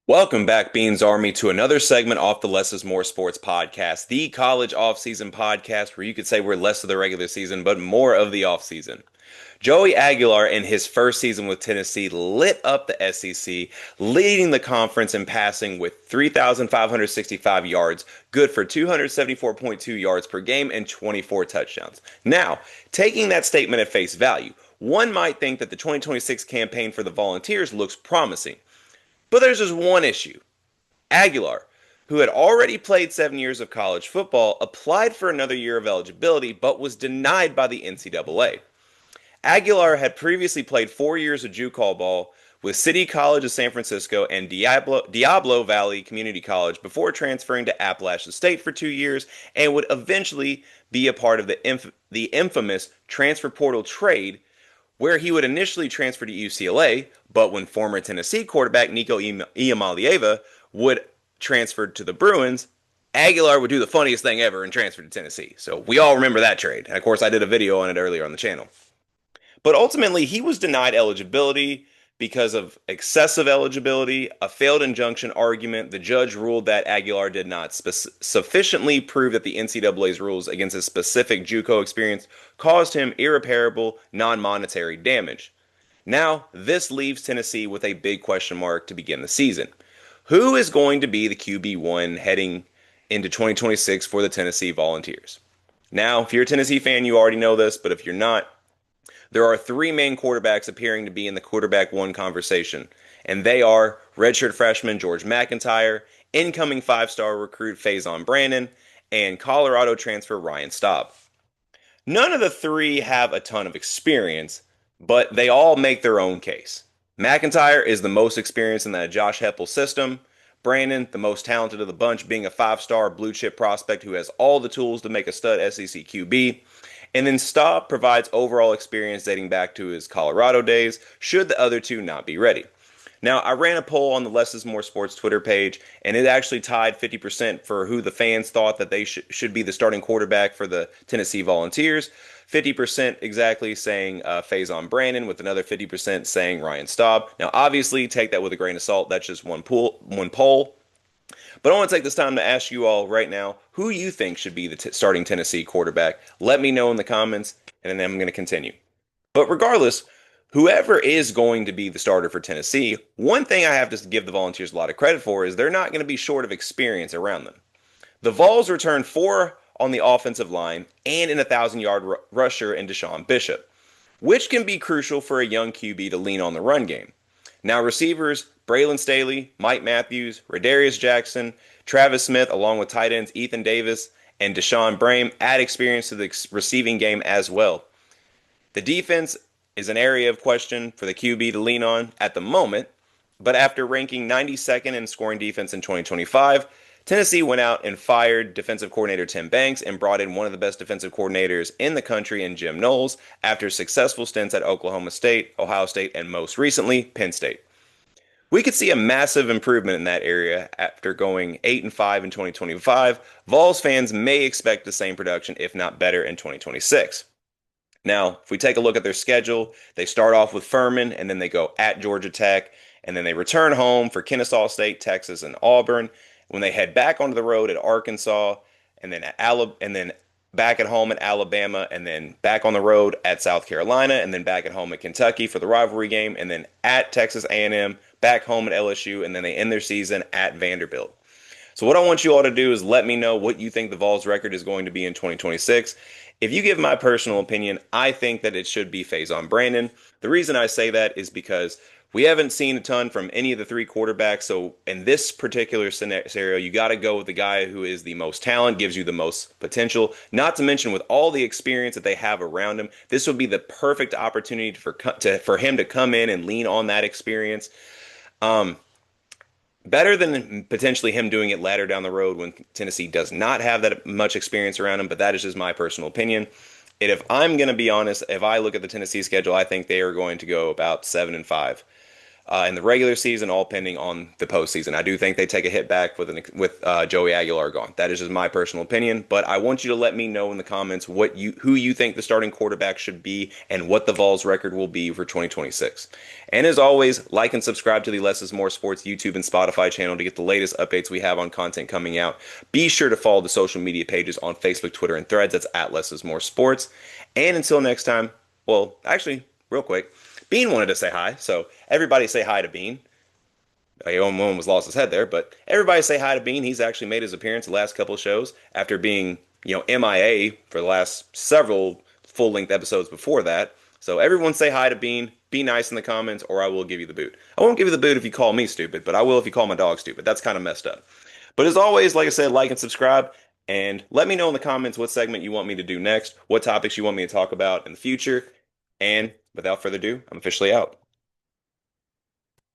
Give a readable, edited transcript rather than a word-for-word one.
Welcome back, Beans Army, to another segment off the Less is More Sports podcast, the college offseason podcast where you could say we're less of the regular season, but more of the offseason. Joey Aguilar, in his first season with Tennessee, lit up the SEC, leading the conference in passing with 3,565 yards, good for 274.2 yards per game and 24 touchdowns. Now, taking that statement at face value, one might think that the 2026 campaign for the Volunteers looks promising. But there's just one issue. Aguilar, who had already played 7 years of college football, applied for another year of eligibility but was denied by the NCAA. Aguilar had previously played 4 years of JUCO ball with City College of San Francisco and Diablo Valley Community College before transferring to Appalachian State for 2 years and would eventually be a part of the infamous transfer portal trade where he would initially transfer to UCLA, but when former Tennessee quarterback Nico Iamaleava would transfer to the Bruins, Aguilar would do the funniest thing ever and transfer to Tennessee. So we all remember that trade. And of course, I did a video on it earlier on the channel. But ultimately, he was denied eligibility because of excessive eligibility, a failed injunction argument. The judge ruled that Aguilar did not sufficiently prove that the NCAA's rules against his specific JUCO experience caused him irreparable, non-monetary damage. Now, this leaves Tennessee with a big question mark to begin the season. Who is going to be the QB1 heading into 2026 for the Tennessee Volunteers? Now, if you're a Tennessee fan, you already know this, but if you're not, there are three main quarterbacks appearing to be in the quarterback one conversation, and they are redshirt freshman George McIntyre, incoming five-star recruit Faison Brandon, and Colorado transfer Ryan Staub. None of the three have a ton of experience, but they all make their own case. McIntyre is the most experienced in that Josh Heupel system. Brandon, the most talented of the bunch, being a five-star blue chip prospect who has all the tools to make a stud SEC QB. And then Staub provides overall experience dating back to his Colorado days, should the other two not be ready. Now, I ran a poll on the Less is More Sports Twitter page, and it actually tied 50% for who the fans thought that they should be the starting quarterback for the Tennessee Volunteers. 50% exactly saying Faison Brandon, with another 50% saying Ryan Staub. Now, obviously, take that with a grain of salt. That's just one poll. But I want to take this time to ask you all right now who you think should be the starting Tennessee quarterback. Let me know in the comments, and then I'm going to continue. But regardless, whoever is going to be the starter for Tennessee, one thing I have to give the Volunteers a lot of credit for is they're not going to be short of experience around them. The Vols returned four on the offensive line and an 1,000-yard rusher in Deshaun Bishop, which can be crucial for a young QB to lean on the run game. Now, receivers Braylon Staley, Mike Matthews, Radarius Jackson, Travis Smith, along with tight ends Ethan Davis and Deshaun Brame, add experience to the receiving game as well. The defense is an area of question for the QB to lean on at the moment, but after ranking 92nd in scoring defense in 2025, Tennessee went out and fired defensive coordinator Tim Banks and brought in one of the best defensive coordinators in the country in Jim Knowles after successful stints at Oklahoma State, Ohio State, and most recently, Penn State. We could see a massive improvement in that area after going 8-5 in 2025. Vols fans may expect the same production, if not better, in 2026. Now, if we take a look at their schedule, they start off with Furman, and then they go at Georgia Tech, and then they return home for Kennesaw State, Texas, and Auburn. When they head back onto the road at Arkansas, and then back at home at Alabama, and then back on the road at South Carolina, and then back at home at Kentucky for the rivalry game, and then at Texas A&M, back home at LSU, and then they end their season at Vanderbilt. So what I want you all to do is let me know what you think the Vols record is going to be in 2026. If you give my personal opinion, I think that it should be Faison Brandon. The reason I say that is because we haven't seen a ton from any of the three quarterbacks. So in this particular scenario, you got to go with the guy who is the most talent, gives you the most potential. Not to mention with all the experience that they have around him, this would be the perfect opportunity for him to come in and lean on that experience. Better than potentially him doing it later down the road when Tennessee does not have that much experience around him, but that is just my personal opinion. And if I'm going to be honest, if I look at the Tennessee schedule, I think they are going to go about 7-5. in the regular season, all pending on the postseason. I do think they take a hit back with Joey Aguilar gone. That is just my personal opinion, but I want you to let me know in the comments who you think the starting quarterback should be and what the Vols record will be for 2026. And as always, like and subscribe to the Less is More Sports YouTube and Spotify channel to get the latest updates we have on content coming out. Be sure to follow the social media pages on Facebook, Twitter, and Threads. That's at Less is More Sports. And until next time, well, actually, real quick, Bean wanted to say hi, so everybody say hi to Bean. One was lost his head there, but everybody say hi to Bean. He's actually made his appearance the last couple of shows after being, MIA for the last several full-length episodes before that. So everyone say hi to Bean. Be nice in the comments, or I will give you the boot. I won't give you the boot if you call me stupid, but I will if you call my dog stupid. That's kind of messed up. But as always, like I said, like and subscribe, and let me know in the comments what segment you want me to do next, what topics you want me to talk about in the future. And without further ado, I'm officially out.